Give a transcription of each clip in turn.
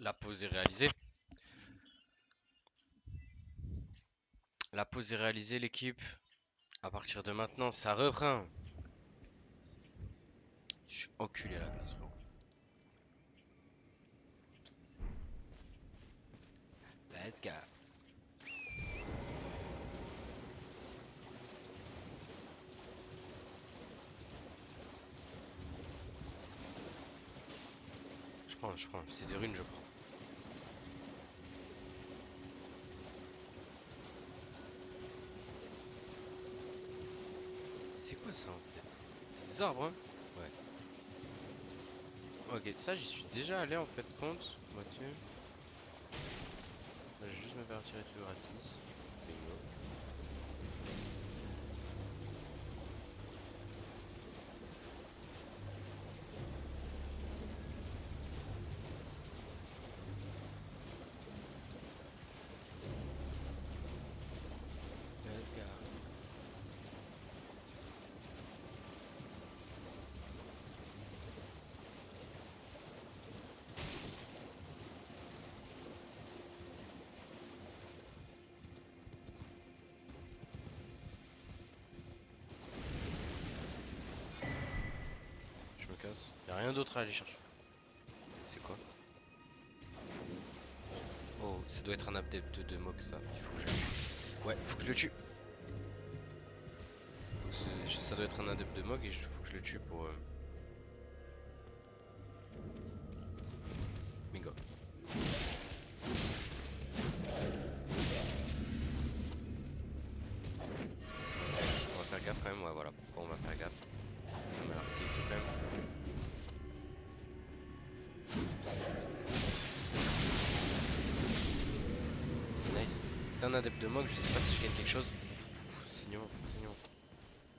La pause est réalisée. La pause est réalisée, l'équipe. À partir de maintenant, ça reprend. Je suis enculé à la glace, frérot. Let's go. Je prends. C'est des runes, je prends. C'est quoi ça en fait? C'est des arbres, hein? Ouais. Ok, ça j'y suis déjà allé en fait compte. Moitié. Je vais juste me faire tirer tout gratis. Bingo. Let's go. Je me casse. Y'a rien d'autre à aller chercher. C'est quoi? Oh, ça doit être un adepte de Mog ça. Il faut que je le tue. Ouais, faut que je le tue. Ça doit être un adepte de Mog et il faut que je le tue pour. Bingo. On va faire gaffe quand même, ouais voilà pourquoi on va faire gaffe. Ça m'a l'air kick quand même. Nice. C'est un adepte de Mog, je sais pas si je gagne quelque chose. Signons.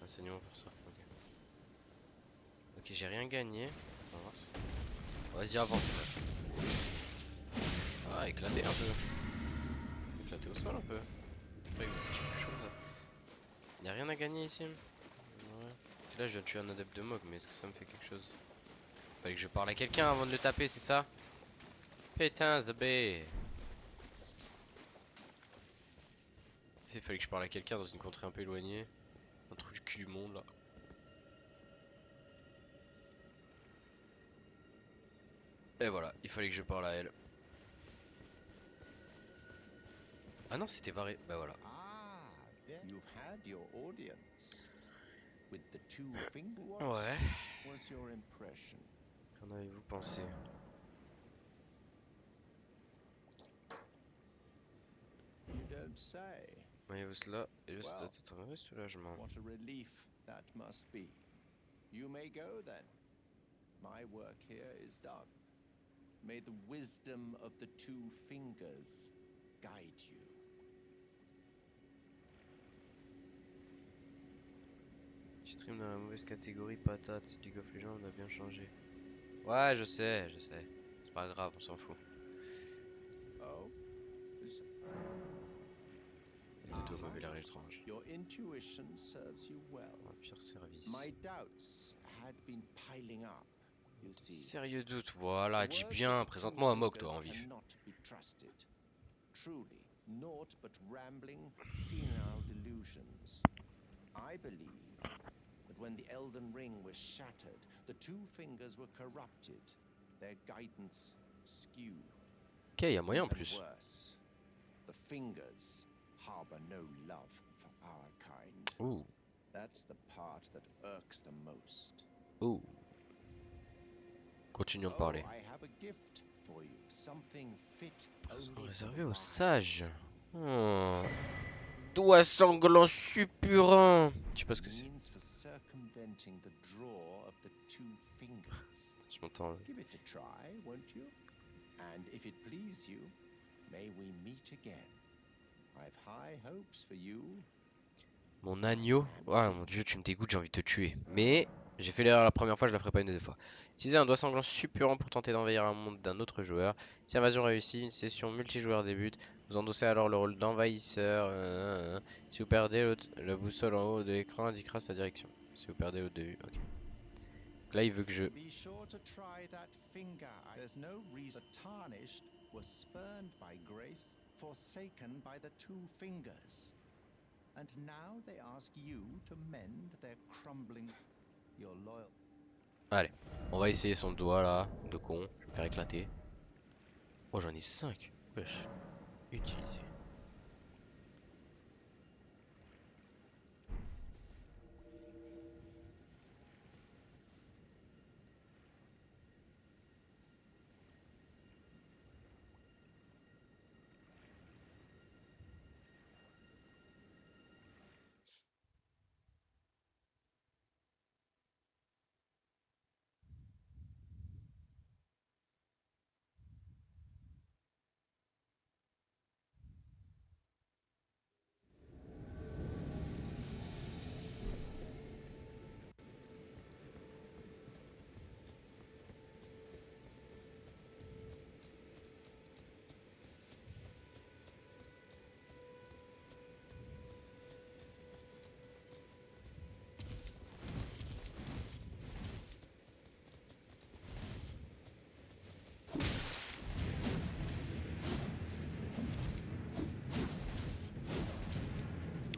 Signons pour ça. Ok. Ok, j'ai rien gagné. On va voir vas-y avance. Ah éclaté un peu. Éclaté au sol un peu. Après, il y a quelque chose là. Y'a rien à gagner ici. Ouais. C'est là je viens de tuer un adepte de Mog, mais est-ce que ça me fait quelque chose? Fallait que je parle à quelqu'un avant de le taper, c'est ça? Putain, Zabé. Il fallait que je parle à quelqu'un dans une contrée un peu éloignée. Un trou du cul du monde là. Et voilà, il fallait que je parle à elle. Ah non, c'était Varé. Bah voilà. You've had your audience with the two finger. Ouais. Was your impression? Qu'en avez-vous pensé? You don't say. Voyez-vous cela? Et le stade Well, est un vrai soulagement. what a relief that must be. You may go then. My work here is done. May the wisdom of the two fingers guide you. Je stream dans la mauvaise catégorie patate. League of Legends on a bien changé. Ouais, je sais. C'est pas grave, on s'en fout. Oh, Les deux m'avaient l'air étrange. your intuition serves you well. Empire service. My doubts had been piling up. You see, Sérieux doute, voilà, the dis words bien, of the two présente-moi un mock toi fingers en vif. cannot be trusted. Truly, naught but rambling, senile delusions. I believe that when the Elden Ring was shattered, the two fingers were corrupted, their guidance skewed. Ok, y a moyen en Even plus. worse, the fingers harbor no love for our kind. Ouh, That's the part that irks the most. ouh. Continuons de Oh, parler. I have a gift for you, something fit Présent only for réservé the aux wise. sages. Oh. Doigt sanglant suppurant. Je sais pas ce que c'est. Means for circumventing the draw of the two fingers. Je m'entends. Give it a try, won't you? And if it please you, may we meet again. I've high hopes for you. Mon agneau. Oh mon dieu, tu me dégoûtes, j'ai envie de te tuer. Mais j'ai fait l'erreur la première fois, je la ferai pas une deuxième fois. Utilisez un doigt sanglant suppurant pour tenter d'envahir un monde d'un autre joueur. Si invasion réussit, une session multijoueur débute. Vous endossez alors le rôle d'envahisseur. Si vous perdez la boussole en haut de l'écran indiquera sa direction. Si vous perdez l'autre de vue, ok. Là, il veut que je... Be sure to try that finger. There's no reason the tarnished was spurned by grace, forsaken by the two fingers. And now they ask you to mend their crumbling. Your loyal. Allez, on va essayer son doigt là, de con. Je vais me faire éclater. Oh, j'en ai 5. Wesh. Utiliser.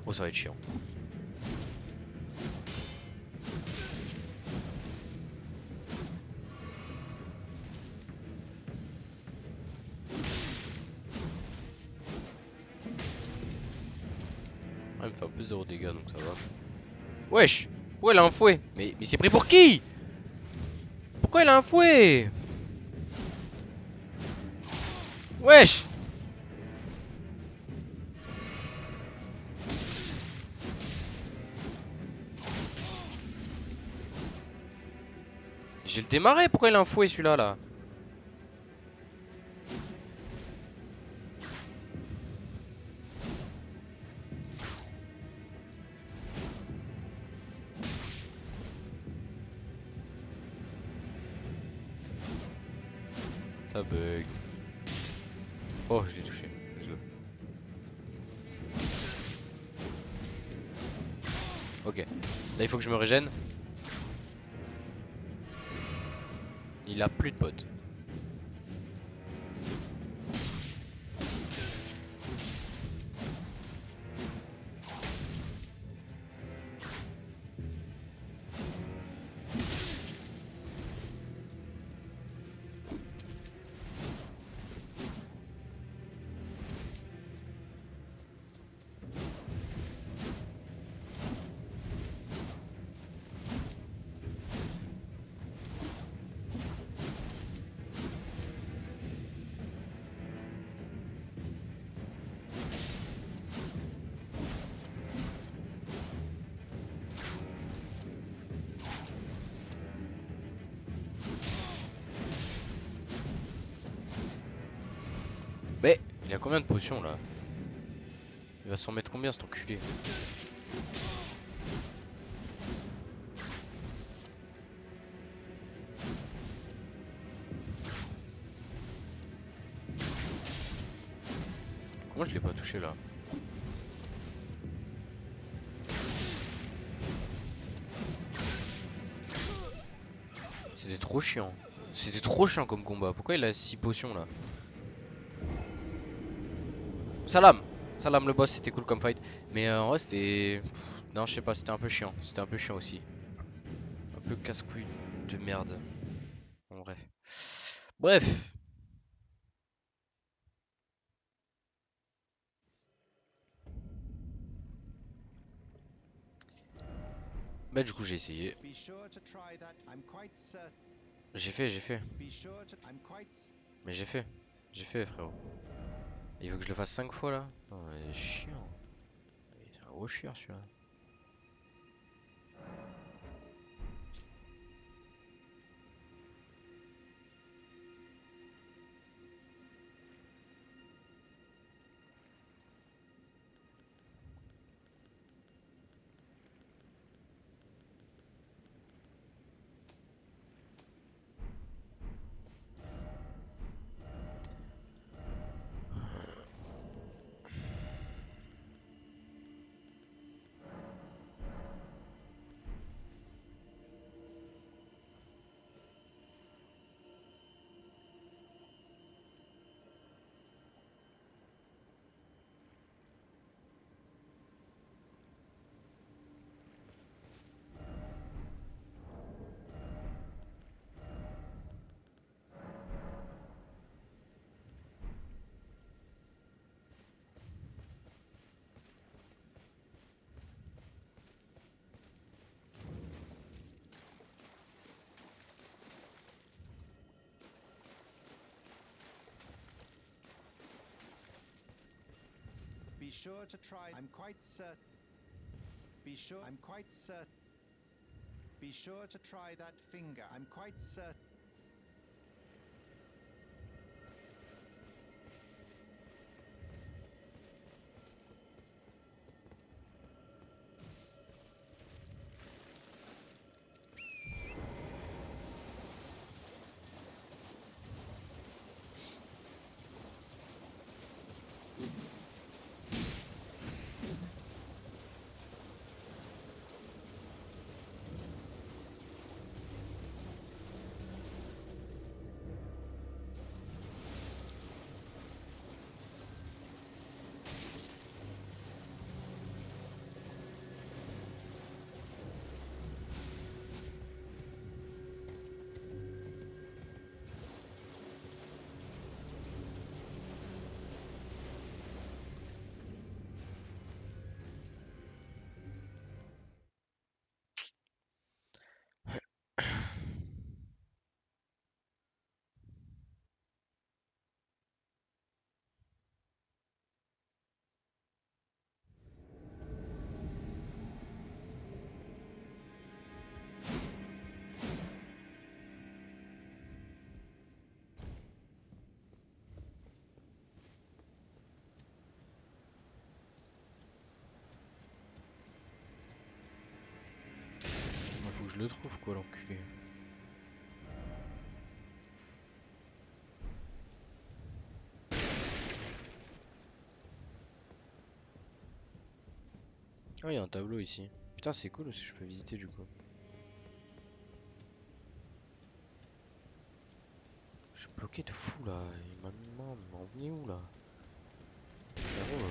Oh, ça va être chiant. Ah, il me fait un peu 0 dégâts donc ça va. Wesh! Pourquoi il a un fouet? Mais c'est pris pour qui? Pourquoi il a un fouet? Wesh! J'ai le démarré, pourquoi il a un fouet celui-là là? Ça bug. Oh, je l'ai touché. Let's go. Ok. Là, il faut que je me régène. Il a plus de potes. Mais il a combien de potions là? Il va s'en mettre combien cet enculé? Comment je l'ai pas touché là? C'était trop chiant. C'était trop chiant comme combat. Pourquoi il a 6 potions là? Salam! Salam le boss, c'était cool comme fight. Mais en vrai, c'était. Non, je sais pas, c'était un peu chiant. C'était un peu chiant aussi. Un peu casse-couille de merde. En vrai. Bref. Bah, du coup, j'ai essayé. Be sure to try that. I'm quite certain. J'ai fait. Be sure to. I'm quite. Mais j'ai fait. J'ai fait, frérot. Il veut que je le fasse 5 fois là? Oh, il est chiant. Il est un gros chieur celui-là. sure to try. I'm quite certain. Be sure. I'm quite certain. Be sure to try that finger. I'm quite certain. Faut que je le trouve quoi l'enculé. Oh il y a un tableau ici. Putain c'est cool aussi je peux visiter du coup. Je suis bloqué de fou là. Il m'a emmené où là? Frérot,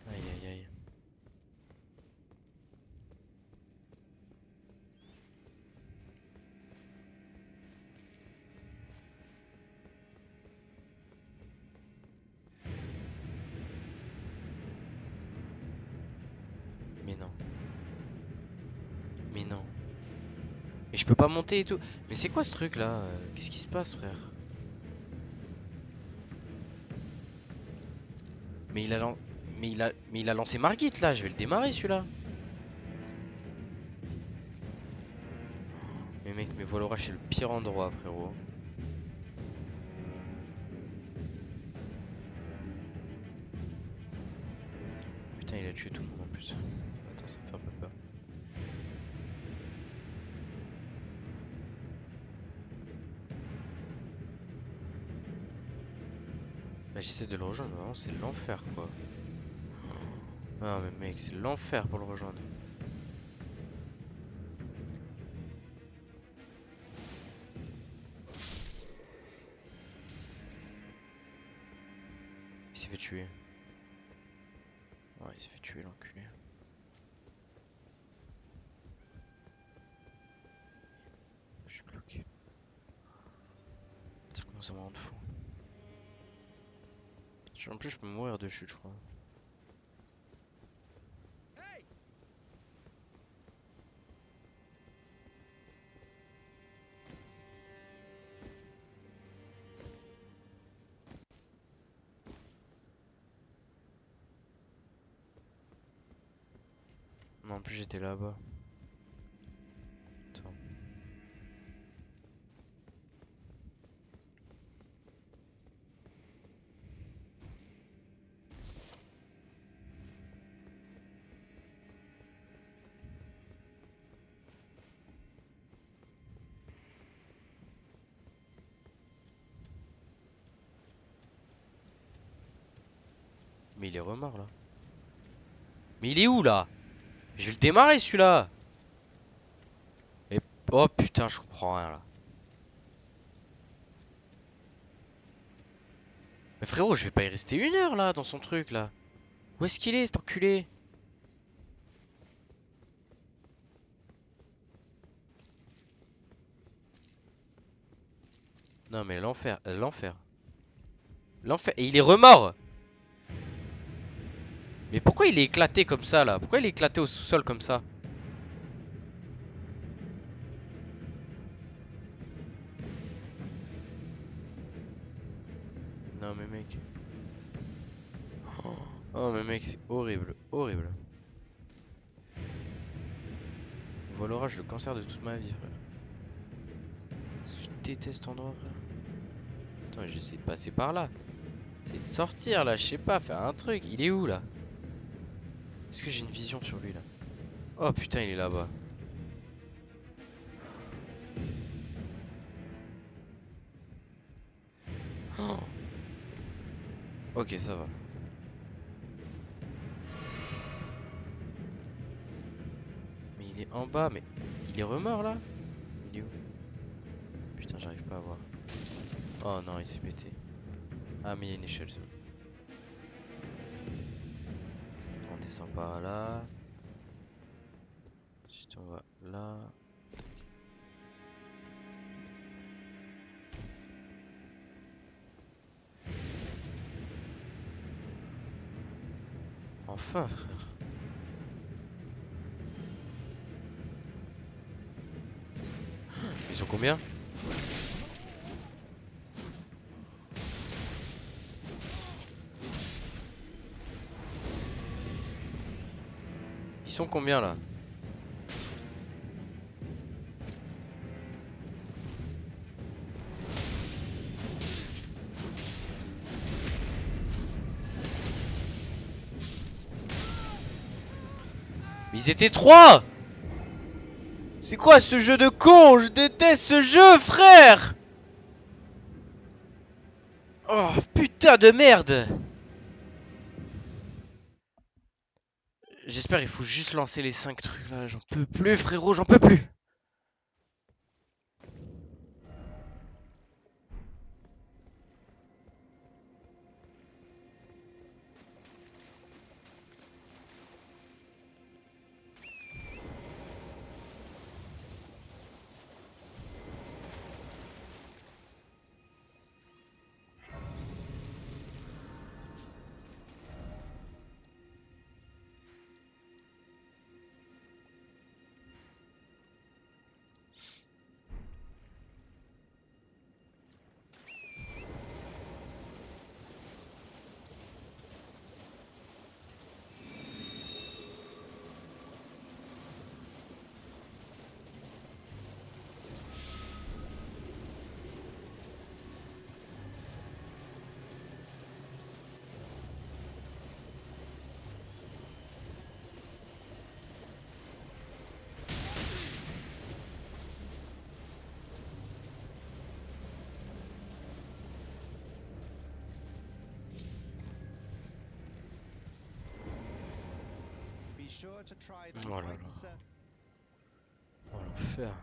Aïe aïe aïe. Mais non. Mais non. Mais je peux pas monter et tout. Mais c'est quoi ce truc là? Qu'est-ce qui se passe frère? Mais il a lan- mais il a lancé Margit là, je vais le démarrer celui-là. Mais mec, mais Valorage c'est le pire endroit frérot. Putain il a tué tout le monde en plus. Attends ça me fait un peu peur. Bah j'essaie de le rejoindre, mais vraiment c'est l'enfer quoi. Ah mais mec c'est l'enfer pour le rejoindre. Il s'est fait tuer. Ouais il s'est fait tuer l'enculé. Je suis bloqué. Ça commence à me rendre fou. En plus je peux mourir de chute je crois. Non en plus j'étais là-bas. Attends. Mais il est remords là. Mais il est où là? Je vais le démarrer celui-là. Et... Oh putain je comprends rien là. Mais frérot je vais pas y rester 1 heure là dans son truc là. Où est-ce qu'il est cet enculé? Non mais l'enfer, l'enfer. L'enfer. Et il est remort. Mais pourquoi il est éclaté comme ça là? Pourquoi il est éclaté au sous-sol comme ça? Non mais mec. Oh mais mec, c'est horrible, horrible. Voilà l'orage, le cancer de toute ma vie, frère. Je déteste cet endroit, frère. Attends, j'essaie de passer par là. J'essaie de sortir là, je sais pas, faire un truc. Il est où là? Est-ce que j'ai une vision sur lui là? Oh putain, il est là-bas. Oh. Ok, ça va. Mais il est en bas, mais il est remort là? Il est où? Putain, j'arrive pas à voir. Oh non, il s'est pété. Ah, mais il y a une échelle. On descend par là. Ensuite, on va là. Enfin, frère. Ils sont combien? Ils sont combien là? Mais ils étaient 3! C'est quoi ce jeu de con? Je déteste ce jeu, frère! Oh, putain de merde! J'espère il faut juste lancer les 5 trucs là. J'en peux plus, frérot, j'en peux plus! Be sure to try them Oh là quite là. cer- Oh l'enfer.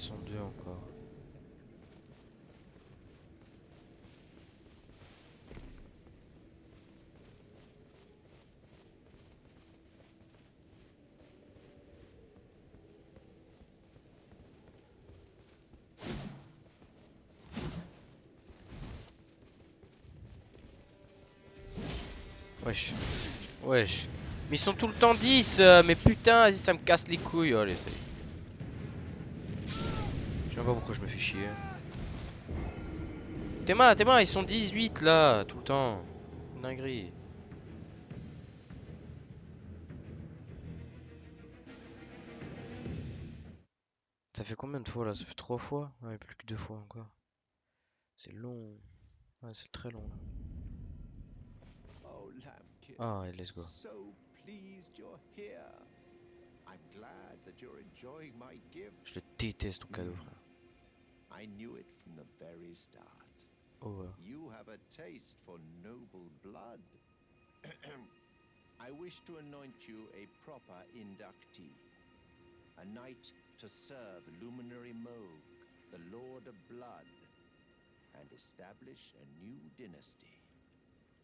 sont deux encore. Wesh. Wesh. Mais ils sont tout le temps 10. Mais putain, vas-y, ça me casse les couilles. Allez, ça y est. Je sais pas pourquoi je me fais chier. Théma, ils sont 18 là, tout le temps. Dinguerie. Ça fait combien de fois là? Ça fait 3 fois? Ouais, plus que 2 fois encore. C'est long. Ouais, c'est très long là. Oh, Lambkin. Ah, et let's go. So pleased you're here. I'm glad that you're enjoying my gift. Je le déteste ton cadeau, frère. I knew it from the very start. Oh, ouais. You have a taste for noble blood. I wish to anoint you a proper inductee. A knight to serve Luminary Moog, the Lord of Blood, and establish a new dynasty.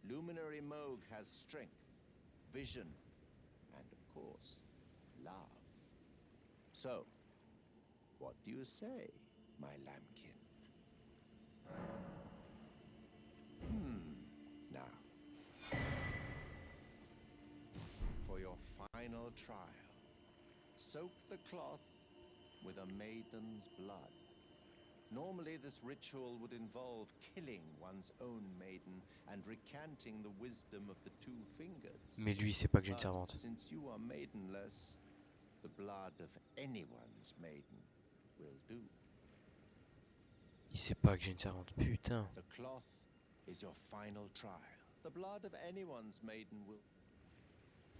Luminary Moog has strength, vision, and of course, love. So, what do you say, my lambkin? Now, for your final trial, soak the cloth with a maiden's blood. Normally, this ritual would involve killing one's own maiden and recanting the wisdom of the two fingers. Mais lui, c'est pas que j'ai une But servante. since you are maidenless, the blood of anyone's maiden will do. Il sait pas que j'ai une servante. Putain. The cloth is your final trial. The blood of anyone's maiden will.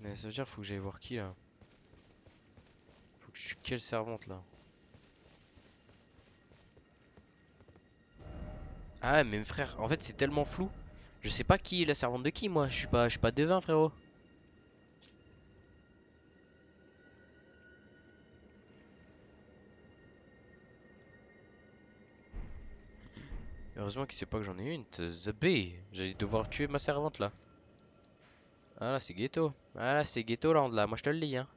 Mais ça veut dire faut que j'aille voir qui là. Faut que je suis quelle servante là. Ah mais frère, en fait c'est tellement flou. Je sais pas qui est la servante de qui moi. Je suis pas devin frérot. Heureusement qu'il sait pas que j'en ai une. Zabé. J'allais devoir tuer ma servante là. Ah là c'est ghetto. Ah là c'est ghetto land là. Moi je te le dis hein.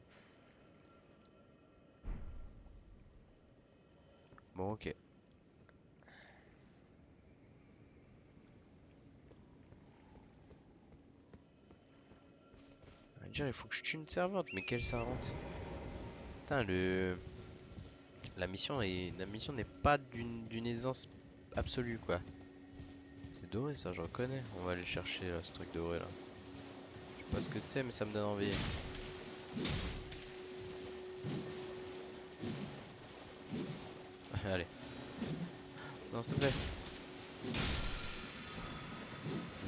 Bon ok. On va dire il faut que je tue une servante. Mais quelle servante? Putain la mission n'est pas d'une aisance absolue quoi. C'est doré ça, je reconnais. On va aller le chercher là, ce truc doré là. Je sais pas ce que c'est mais ça me donne envie. Allez. Non s'il te plaît.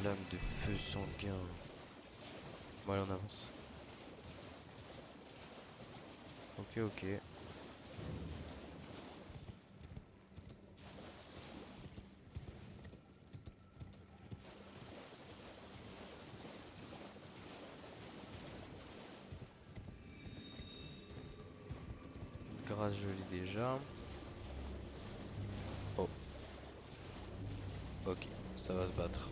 Lame de feu sanguin. Bon allez on avance. Ok ok. Grâce je l'ai déjà. Oh. Ok, ça va se battre.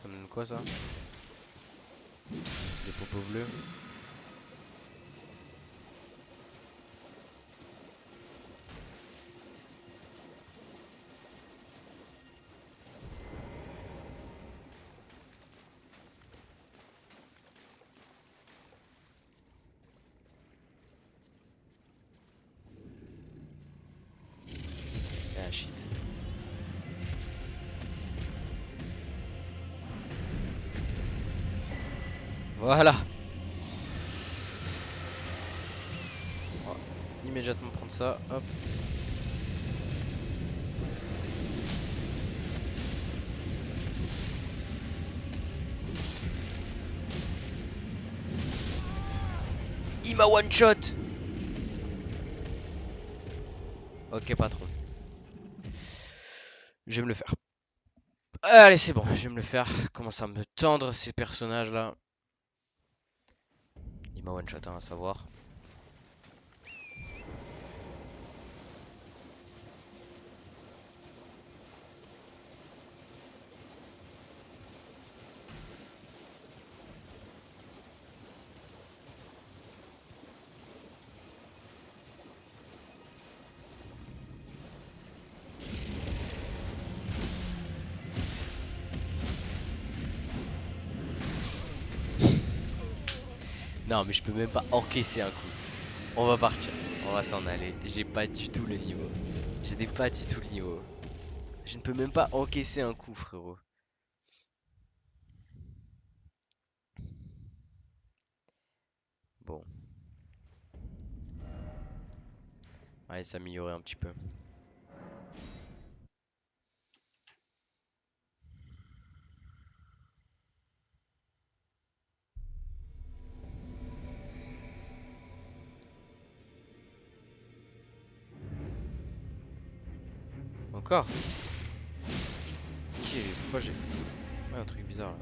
Ça me donne quoi ça? Des popos bleus. Ah shit. Voilà. On va immédiatement prendre ça. Hop. Il m'a one shot. Ok patron. Je vais me le faire. Allez, c'est bon, je vais me le faire. Commence à me tendre ces personnages là. Il m'a one shot, hein, à savoir. Non, mais je peux même pas encaisser un coup. On va partir. On va s'en aller. J'ai pas du tout le niveau. Je n'ai pas du tout le niveau. Je ne peux même pas encaisser un coup, frérot. Bon, allez s'améliorer un petit peu. Encore? Ok, pourquoi j'ai... Ouais, un truc bizarre là.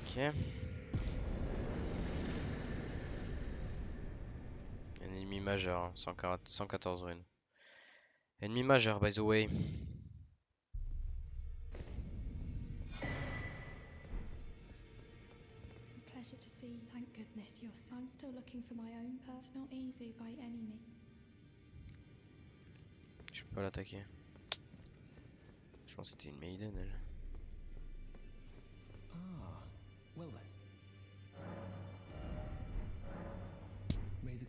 Ok. Un ennemi majeur, hein, 114 runes. Ennemi majeur, by the way. Pleasure to see. Thank goodness you're. I'm still looking for my own purse. Not easy by any means. Je peux pas l'attaquer. Je pense que c'était une maiden elle. Ah, well then. May the...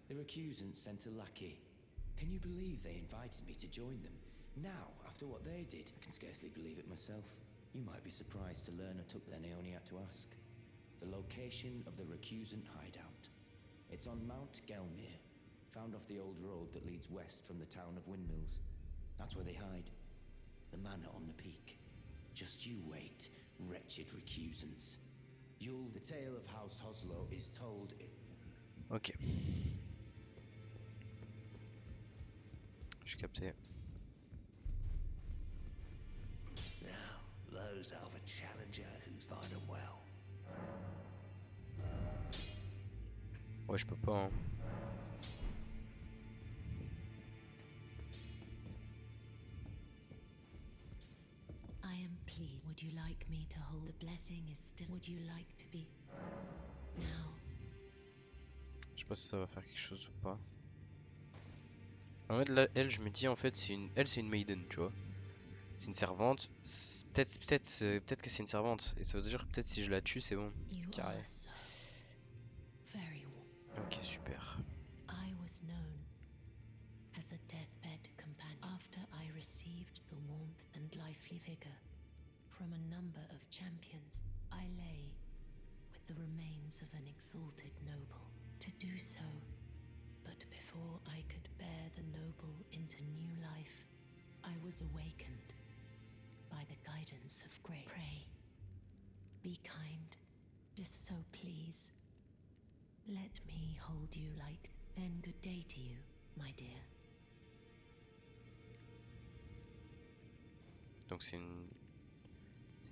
The recusants sent a lackey. Can you believe they invited me to join them? Now, after what they did, I can scarcely believe it myself. You might be surprised to learn I took their Neonia to ask. The location of the recusant hideout. It's on Mount Gelmir, found off the old road that leads west from the town of Windmills. That's where they hide. The manor on the peak. Just you wait, wretched recusants. The tale of House Hoslow is told in... Ok. J'ai capté. Now, those of a challenger who's fine and well. Ouais, je peux pas, hein. I am pleased. Would you like me to hold? The blessing is still. Would you like to be? Now. Je sais pas si ça va faire quelque chose ou pas. En fait, là, elle, je me dis, en fait, c'est une maiden, tu vois. C'est une servante. Peut-être que c'est une servante. Et ça veut dire, peut-être si je la tue, c'est bon. C'est You carré. are so very warm. Ok, super. I was known as a deathbed companion after I received the warmth and lively vigor from a number of champions. I lay with the remains of an exalted noble. To do so, but before I could bear the noble into new life, I was awakened by the guidance of Grey. Pray, be kind, just so please. Let me hold you like. Then good day to you, my dear. Donc c'est une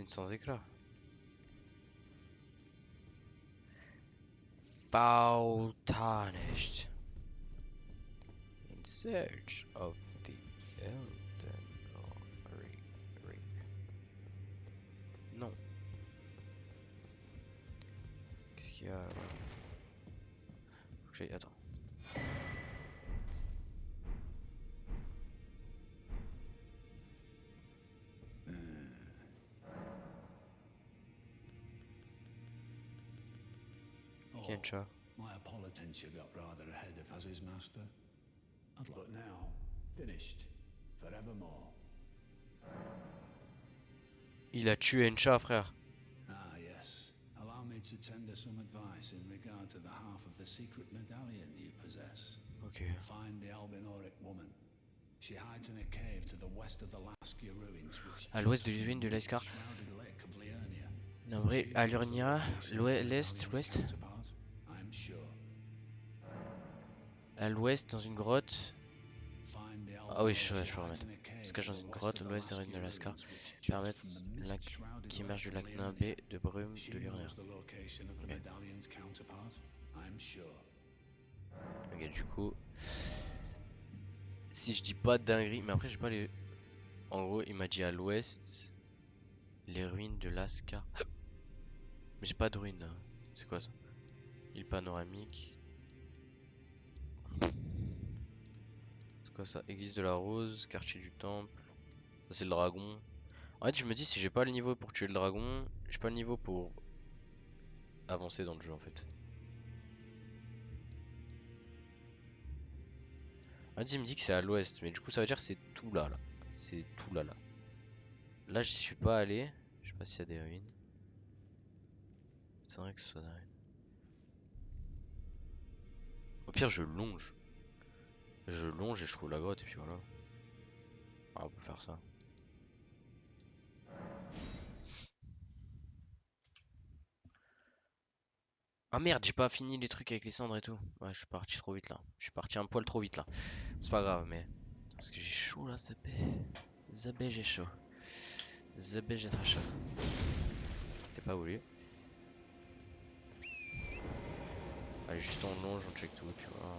sans éclat. Foul tarnished. In search of the Elden Ring. Non. Qu'est-ce qu'il y a là? Faut que j'aille. Attends. C'est qui un chat? My Apolitentia got rather ahead of as his master. But now, finished. Forevermore. Il a tué Encha, frère. Ah, yes. Allow me to tender some advice in regard to the half of the secret medallion you possess. Ok. Find the Albinoric woman. She hides in a cave to the west of the Laskia ruins, which À l'ouest juts des ruines de from the Lascar. shrouded lake of Liurnia. Nombré She à knows the Lurnia, location of the l'est, medallion's l'ouest. counterpart, I'm sure. À l'ouest, dans une grotte. Find the Ah oui, Albinoric je peux remettre. hides in a cave Se cache to dans the une west grotte à of the l'ouest des ruines Laskia de Lascar. ruins, which juts Permettent from the lac mist-shrouded qui émerge du lake of lac Liurnia. Nimbé de brume She de Lurnia. knows the location of the Okay. medallion's counterpart, I'm sure. Ok, du coup. Si je dis pas de dinguerie, mais après j'ai pas les. En gros, il m'a dit à l'ouest. Les ruines de Lascar. Mais j'ai pas de ruines là. C'est quoi ça? Île panoramique. C'est quoi ça? Église de la Rose, quartier du Temple. Ça c'est le dragon. En fait, je me dis si j'ai pas le niveau pour tuer le dragon, j'ai pas le niveau pour avancer dans le jeu en fait. En fait, il me dit que c'est à l'ouest, mais du coup ça veut dire que c'est tout là là. C'est tout là là. Là, j'y suis pas allé. Je sais pas s'il y a des ruines. C'est vrai que ce soit des ruines. Au pire, je longe. Je longe et je trouve la grotte et puis voilà. Ah, on peut faire ça. Ah merde, j'ai pas fini les trucs avec les cendres et tout. Ouais, je suis parti trop vite là. Je suis parti un poil trop vite là. C'est pas grave, mais. Parce que j'ai chaud là, Zabé. Zabé, j'ai chaud. Zabé, j'ai très chaud. C'était pas voulu. Allez, juste on longe, on check tout et puis voilà.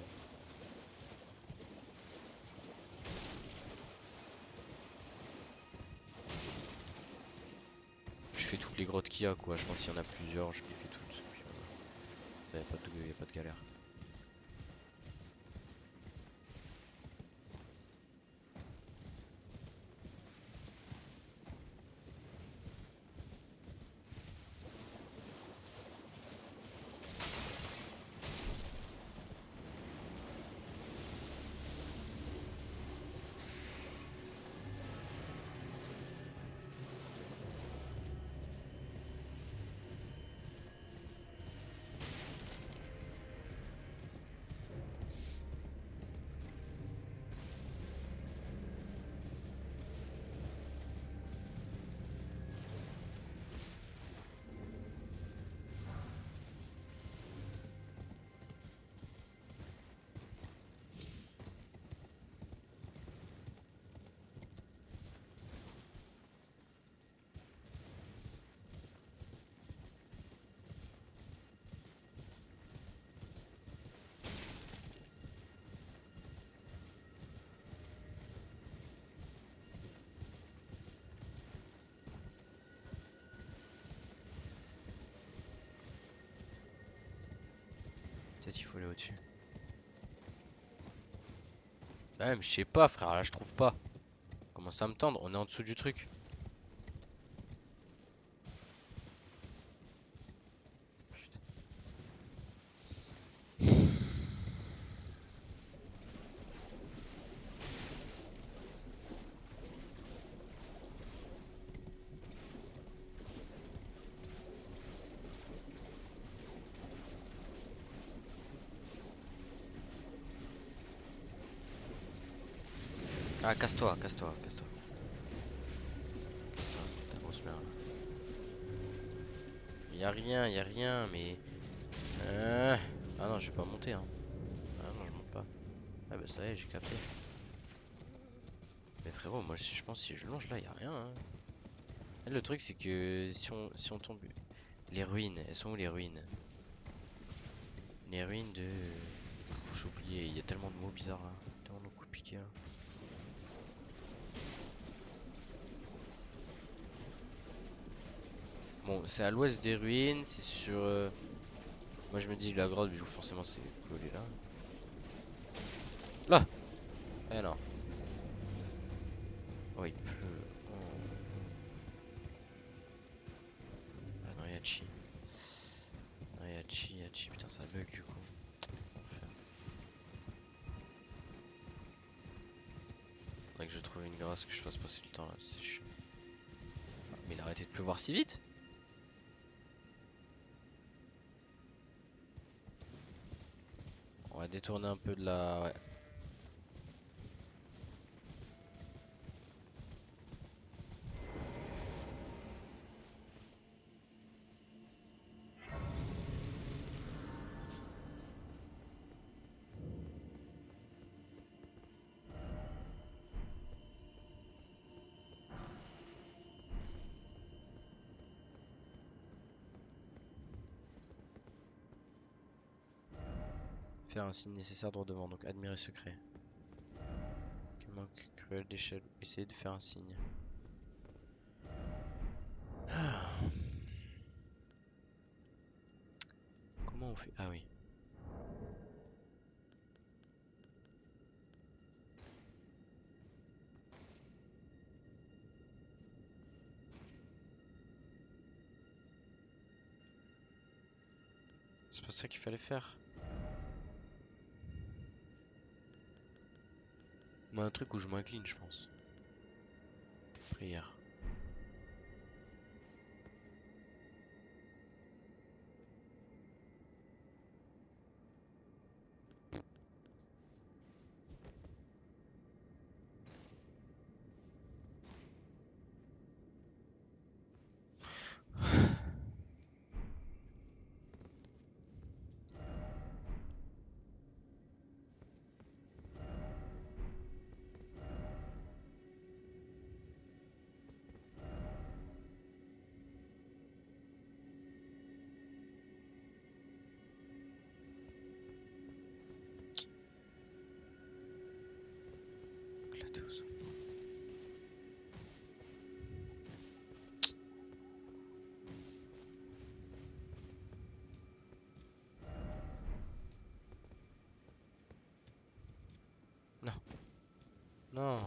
Je fais toutes les grottes qu'il y a quoi. Je pense qu'il y en a plusieurs, je les fais toutes. Et puis voilà. Ça y a pas de galère. Peut-être qu'il faut aller au-dessus. Bah même, je sais pas, frère, là je trouve pas. Comment ça me tendre? On est en dessous du truc. Putain. Ah, casse-toi, casse-toi, casse-toi. Casse-toi, ta grosse merde. Y'a rien, mais. Ah non, je vais pas monter, hein. Ah non, je monte pas. Ah bah ça y est, j'ai capté. Mais frérot, moi je pense que si je longe là, y'a rien, hein. Là, le truc, c'est que si on tombe. Les ruines, elles sont où les ruines? Les ruines de. J'ai oublié, il y a tellement de mots bizarres là. Tellement de mots compliqués là. Bon, c'est à l'ouest des ruines, c'est sur. Moi je me dis la grotte, mais du coup forcément c'est collé là. Là! Eh non. Oh, il pleut. Oh. Ah non, y'a Chi. Non, y'a Chi, putain, ça bug du coup. je trouve une grâce que je fasse passer le temps là, c'est chiant. Ah, mais il a arrêté de pleuvoir si vite. On va détourner un peu de la... Ouais. Faire un signe nécessaire droit devant, donc admirer secret. Quel manque cruel d'échelle. Essayer de faire un signe. Ah. Comment on fait? Ah oui. C'est pas ça qu'il fallait faire. Moi, un truc où je m'incline, je pense. Prière. GLaDOS. Non. Non.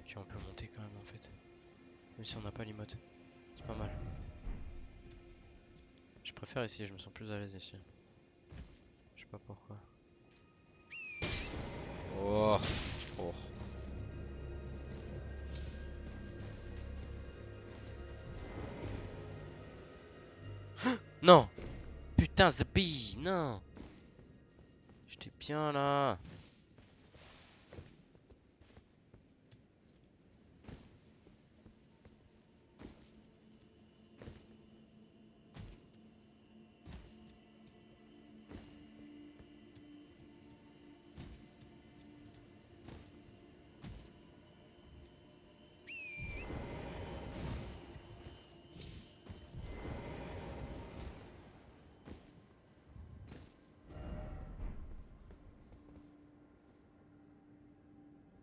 Ok, on peut monter quand même en fait. Même si on n'a pas l'emote. C'est pas mal. Je préfère ici, je me sens plus à l'aise ici. Je sais pas pourquoi. Oh, oh. Non! Putain, Zabi! Non! J'étais bien là!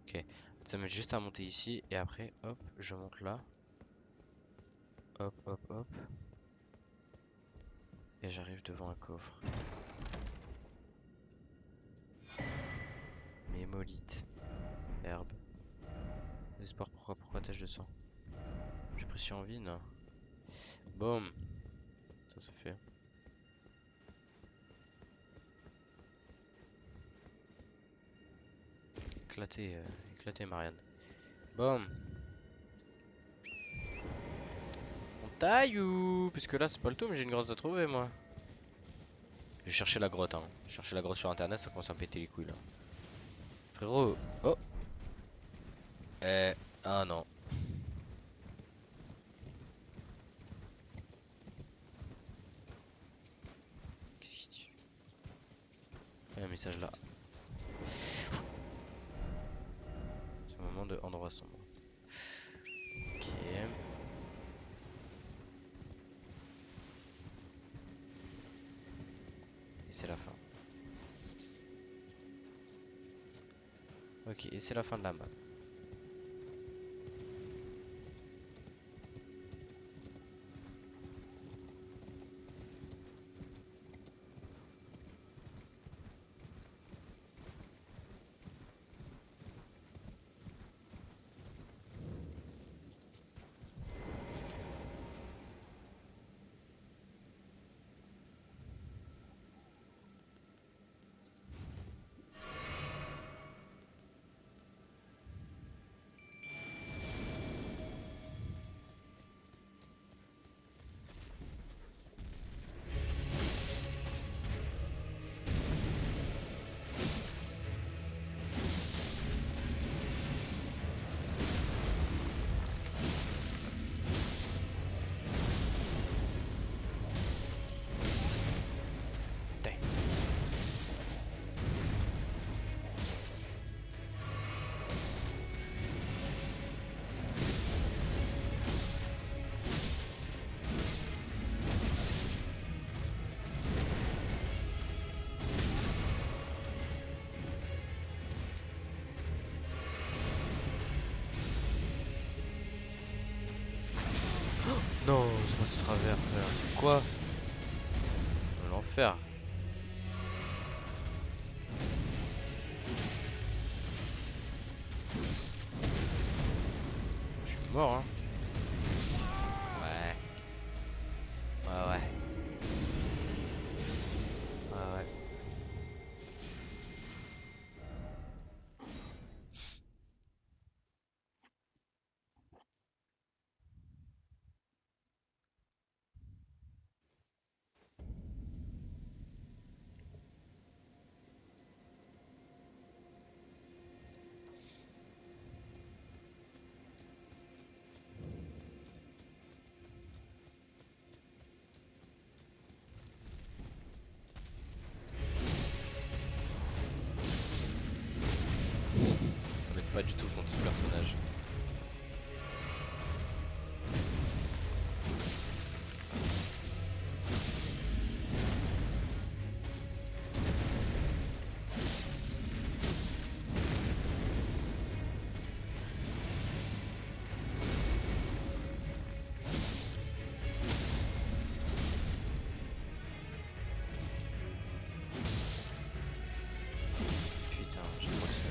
Ok, ça m'aide juste à monter ici et après, hop, je monte là. Hop, hop, hop. Et j'arrive devant un coffre. Mémolite. Herbe. Espoir, pourquoi tâche de sang? J'ai pression en vie, non? Boum. Ça c'est fait. Éclaté, éclaté Marianne. Boum. On taille ou... Parce que là c'est pas le tout, mais j'ai une grotte à trouver moi. J'ai cherché la grotte, hein. J'ai cherché la grotte sur internet, ça commence à me péter les couilles là. Frérot. Oh. Ah non. Qu'est-ce qu'il dit? Il y a un message là. C'est un moment de endroit sombre. Ok. Et c'est la fin. Ok, et c'est la fin de la map. passe au travers, frère. Quoi? L'enfer. Je suis mort, hein. Ouais. Ouais, ouais. Ouais, ouais. Ça m'aide pas du tout contre ce personnage. Putain, je crois que c'est...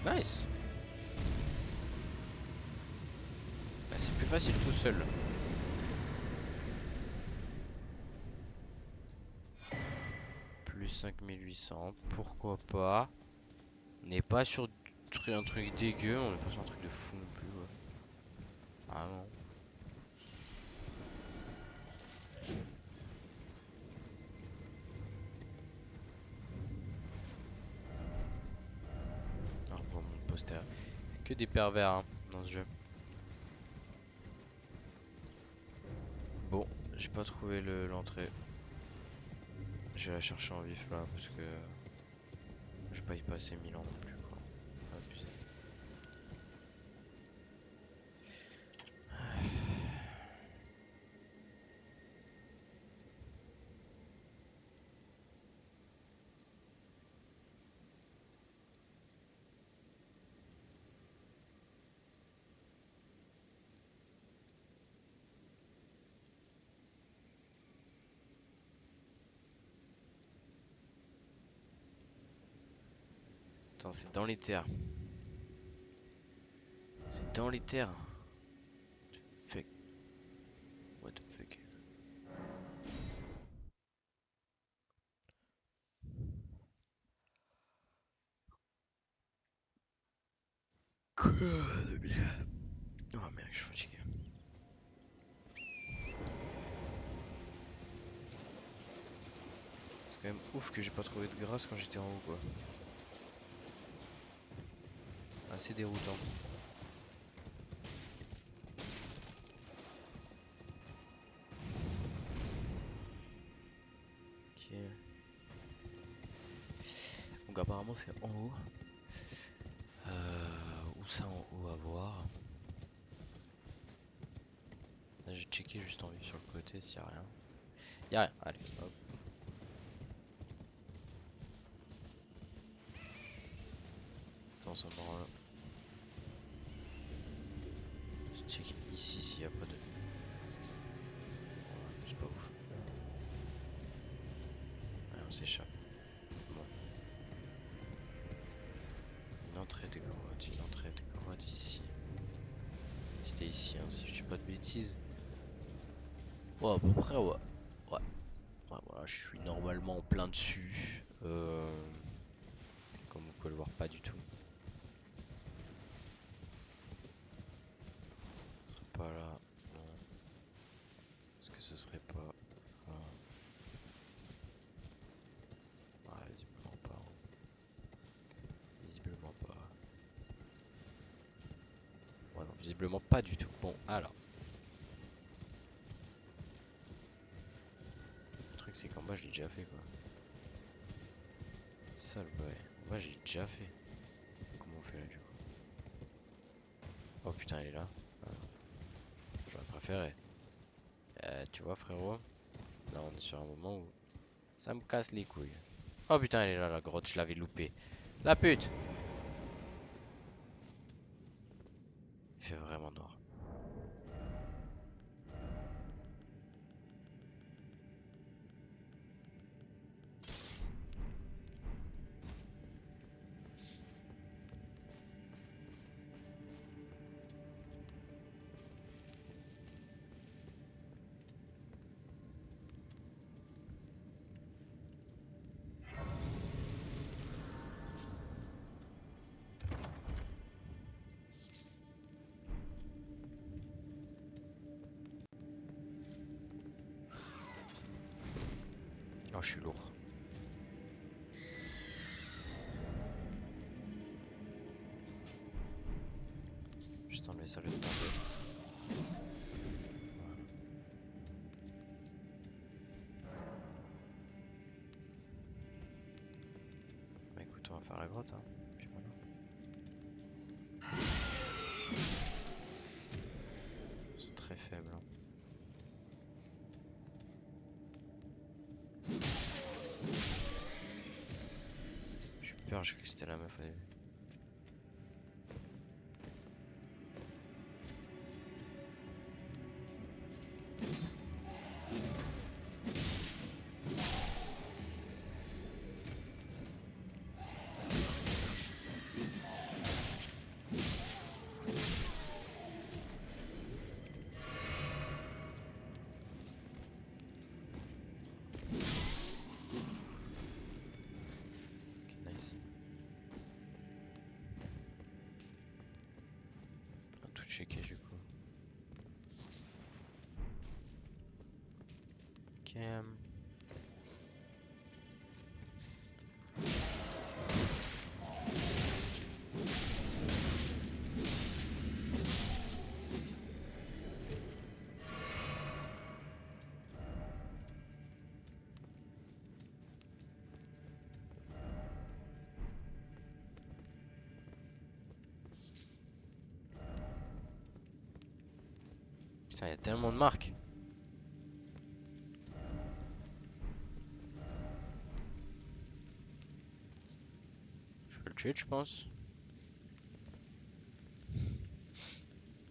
Nice. Bah, c'est plus facile tout seul. Plus 5800, pourquoi pas. On n'est pas sur un truc dégueu, on n'est pas sur un truc de fou non plus. Ouais. Ah non. Alors pour mon poster, que des pervers hein, dans ce jeu. Bon, j'ai pas trouvé l'entrée. Je vais la chercher en vif là parce que je vais pas y passer 1000 ans non plus quoi. Abusé. Attends, c'est dans les terres. C'est dans les terres. Fuck. What the fuck. Quoi de bien. Oh merde, je suis fatigué. C'est quand même ouf que j'ai pas trouvé de grâce quand j'étais en haut quoi. Assez déroutant. Ok. Donc apparemment c'est en haut. Où ça en haut à voir. Là j'ai checké juste en vue sur le côté s'il y a rien. Y'a rien, allez hop. Attends ça me rend là. Je check ici s'il n'y a pas de... C'est pas ouf. Allez on s'échappe. Bon. Une entrée de grotte ici. C'était ici hein, si je dis pas de bêtises. Ouais à peu près ouais. Ouais. Ouais voilà je suis normalement en plein dessus. Comme vous pouvez le voir pas du tout. Ouais, non, visiblement pas du tout. Bon, alors. Le truc, c'est qu'en bas, je l'ai déjà fait, quoi. Ça, le bail. En bas, j'ai déjà fait. Comment on fait là, du coup? Oh putain, il est là. J'aurais préféré. Tu vois, frérot? Là, on est sur un moment où ça me casse les couilles. Oh putain, elle est là, la grotte, je l'avais loupé. La pute! Il fait vraiment noir. Oh, je suis lourd. Juste enlever ça le temps de... Voilà. Bah écoute, on va faire la grotte, hein. Puis voilà. C'est très faible, hein. J'ai eu peur, j'ai cru que c'était la meuf au début. Ok, nice. On va tout checker du coup. Ok. Putain, il y a tellement de marques. Je peux le tuer, tu penses?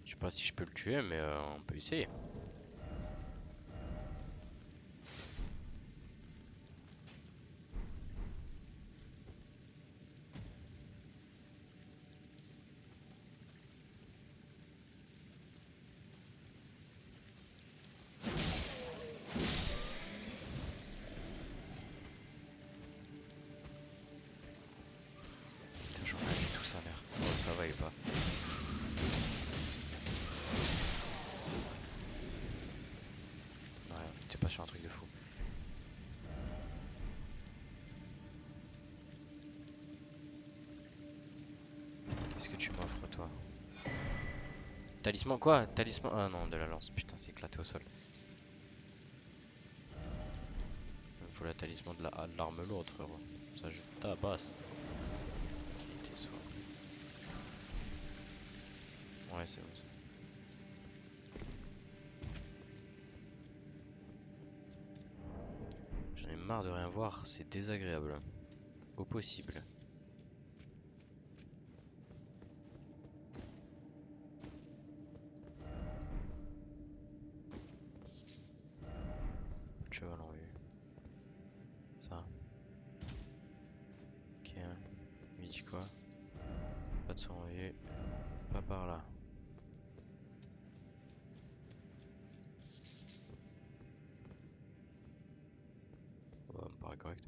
Je sais pas si je peux le tuer, mais on peut essayer. Putain, je vois pas du tout sa mère. Oh, ça va, il est pas. Non, rien, t'es pas sur un truc de fou. Qu'est-ce que tu m'offres, toi? Talisman quoi? Talisman. Ah non, de la lance. Putain, c'est éclaté au sol. Il me faut la talisman de l'arme lourde, frérot. Ça, je tabasse. Il était soin. Ouais, c'est bon ça. J'en ai marre de rien voir. C'est désagréable. Au possible. Cheval en vue. Ça. Ok. Il dit quoi? Pas de son en vue. Pas par là. Ouais, me paraît correct.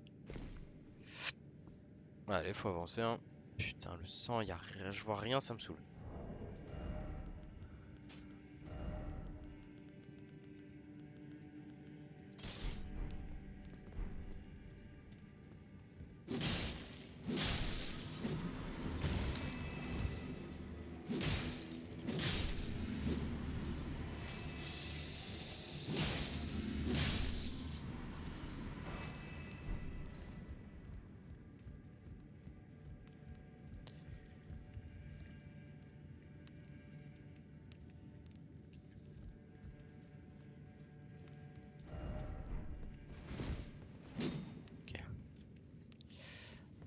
Allez, faut avancer, hein. Putain, le sang, y a rien, je vois rien, ça me saoule.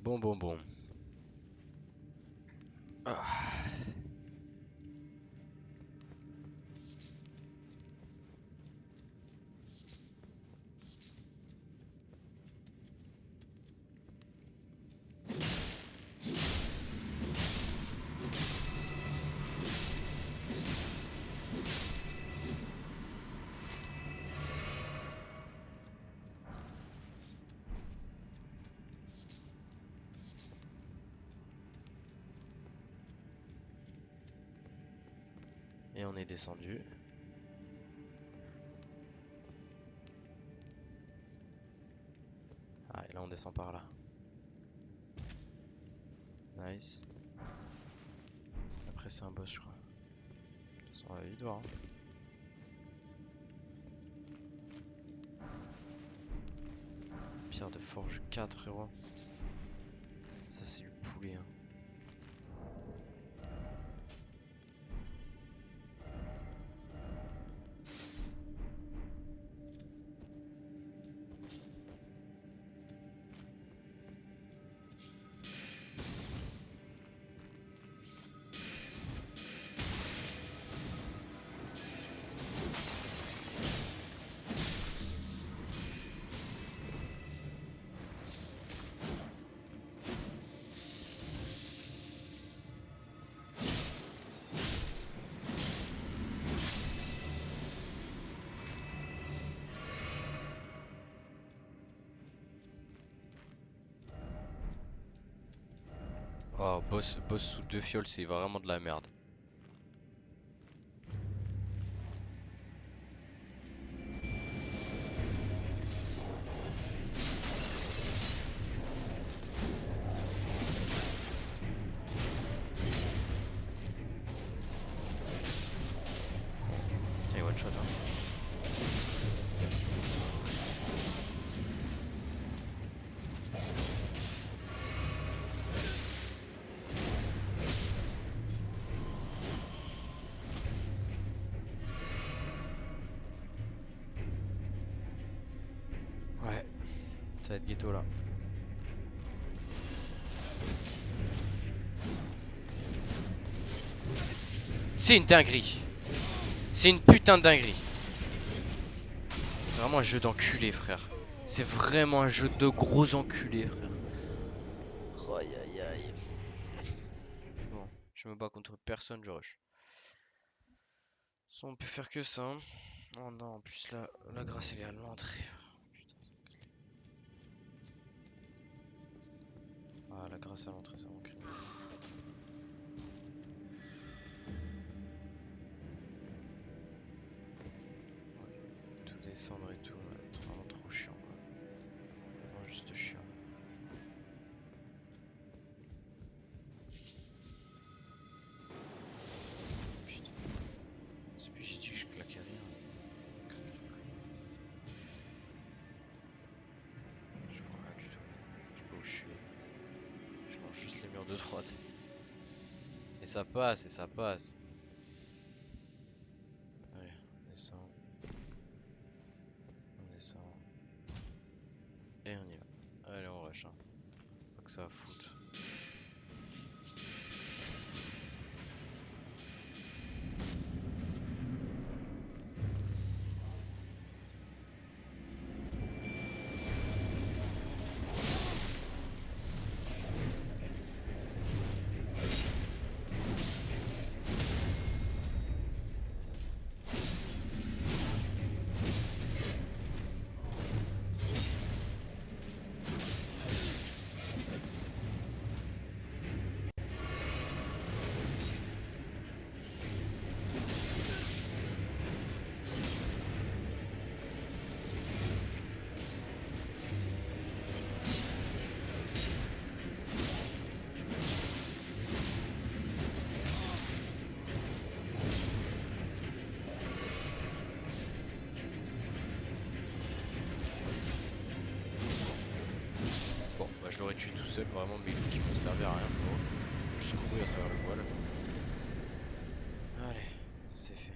Bon. Ah. Et on est descendu. Ah, et là on descend par là. Nice. Après c'est un boss je crois. De toute façon on va vite voir. Hein. Pierre de forge 4 frérot. Ça c'est du poulet hein. Oh, boss sous 2 fioles, c'est vraiment de la merde. Tiens, one shot hein. Ouais, ça va être ghetto là. C'est une dinguerie. C'est une putain de dinguerie. C'est vraiment un jeu d'enculé frère. C'est vraiment un jeu de gros enculé frère. Aïe aïe aïe. Bon, je me bats contre personne, je rush. On peut faire que ça. Hein. Oh non, en plus la grâce elle est à l'entrée. Ah, la grâce à l'entrée, ça manque. Tout descendre et tout, c'est vraiment trop chiant. Quoi. Vraiment juste chiant. Putain. C'est plus j'ai dit que je claquais rien. Je vois rien du tout. Je sais pas où je suis. Je mange juste les murs de droite. Et ça passe, et ça passe. Allez, on descend. On descend. Et on y va. Allez, on rush. Hein. Pas que ça va foutre. Bon, bah je l'aurais tué tout seul, vraiment, mais qui vont servir à rien pour juste courir à travers le voile. Allez, c'est fait.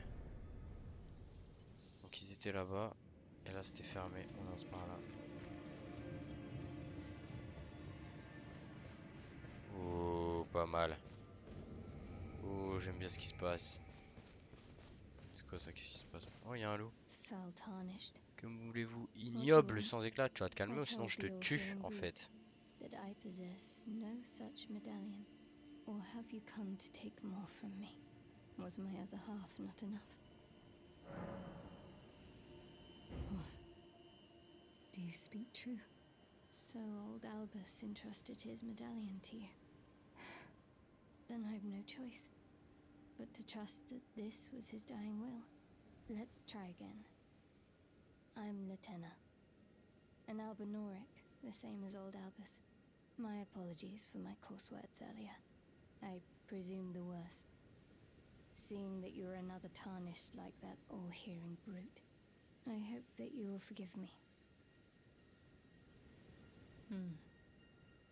Donc ils étaient là-bas, et là c'était fermé, on lance par là. pas mal. Oh, j'aime bien ce qui se passe. C'est quoi ça? Qu'est-ce qui se passe? Oh, il y a un loup. Foul tarnished. Comme voulez-vous? What do you Ignoble want? sans éclat. Tu vas te calmer I ou sinon told je te the tue all-hearing en brute fait. that I possess no such medallion. Or have you come to take more from me? Was my other half not enough? What? Do you speak true? So old Albus entrusted his medallion to you. Then I've no choice but to trust that this was his dying will. Let's try again. I'm Latenna, an Albinoric, the same as old Albus. My apologies for my coarse words earlier. I presume the worst. Seeing that you're another tarnished like that all-hearing brute, I hope that you will forgive me.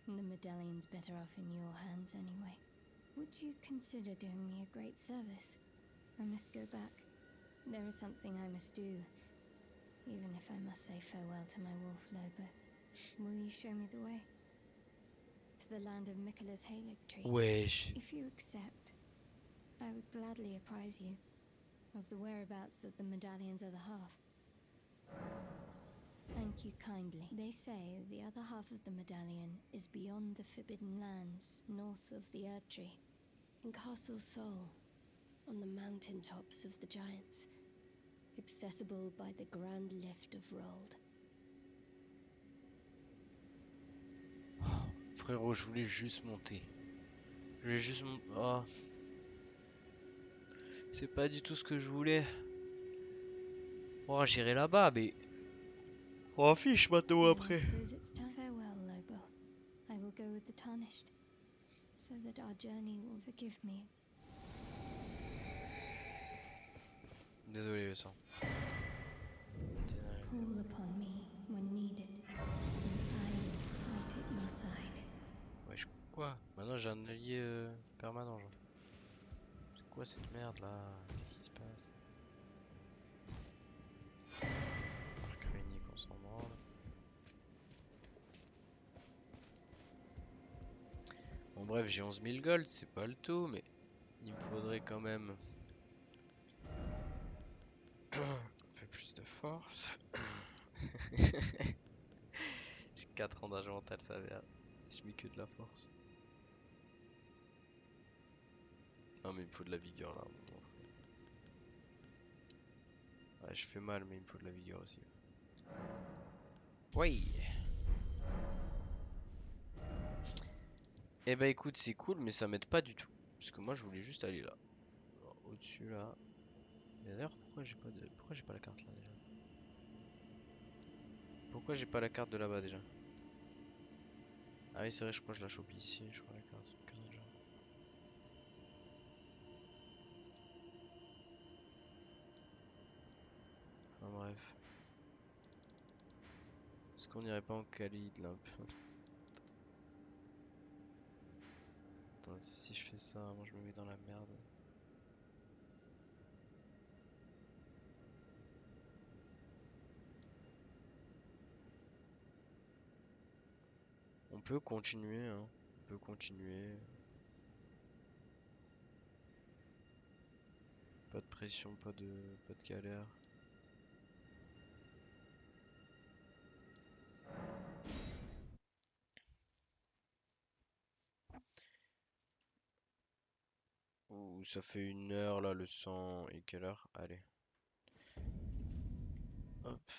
The medallion's better off in your hands anyway. Would you consider doing me a great service? I must go back. There is something I must do, even if I must say farewell to my wolf Lobo. Will you show me the way? To the land of Mikkela's Halig tree. Wesh. If you accept, I would gladly apprise you of the whereabouts of the medallion's other half. Thank you kindly. They say the other half of the medallion is beyond the Forbidden Lands, north of the Erdtree, in Castle Sol, on the mountaintops of the Giants, accessible by the Grand Lift of Rold. Frérot, je voulais juste monter. Je voulais juste monter. Oh. C'est pas du tout ce que je voulais. Oh, j'irai là-bas, mais. Oh, fiche maintenant Then I après. suppose it's time. Farewell, Lobo. I will go with the Tarnished, so that our journey will forgive me. Désolé, le sang. Call upon me when needed, and I will fight at your side. Wesh, quoi? Maintenant j'ai un allié permanent, genre. C'est quoi cette merde là? Qu'est-ce qui se passe? Arc unique, on s'en branle. Bon, bref, j'ai 11 000 gold, c'est pas le tout, mais il me faudrait quand même un peu plus de force. J'ai 4 ans d'âge mental, ça va. Je mets que de la force. Non, mais il me faut de la vigueur là. à un moment. Ouais, je fais mal, mais il me faut de la vigueur aussi. Oui. Eh bah écoute, c'est cool, mais ça m'aide pas du tout. Parce que moi, je voulais juste aller là. Alors, au-dessus là. Mais d'ailleurs, pourquoi j'ai pas la carte là déjà? Pourquoi j'ai pas la carte de là-bas déjà? Ah oui, c'est vrai, je crois que je la chope ici. Je crois la carte. Connerie de genre. Enfin bref. Est-ce qu'on irait pas en Khalid là un peu? Putain, si je fais ça, moi je me mets dans la merde. On peut continuer, hein. On peut continuer. Pas de pression, pas de galère. Ouh, ça fait 1 heure là le sang. Et quelle heure? Allez. Hop.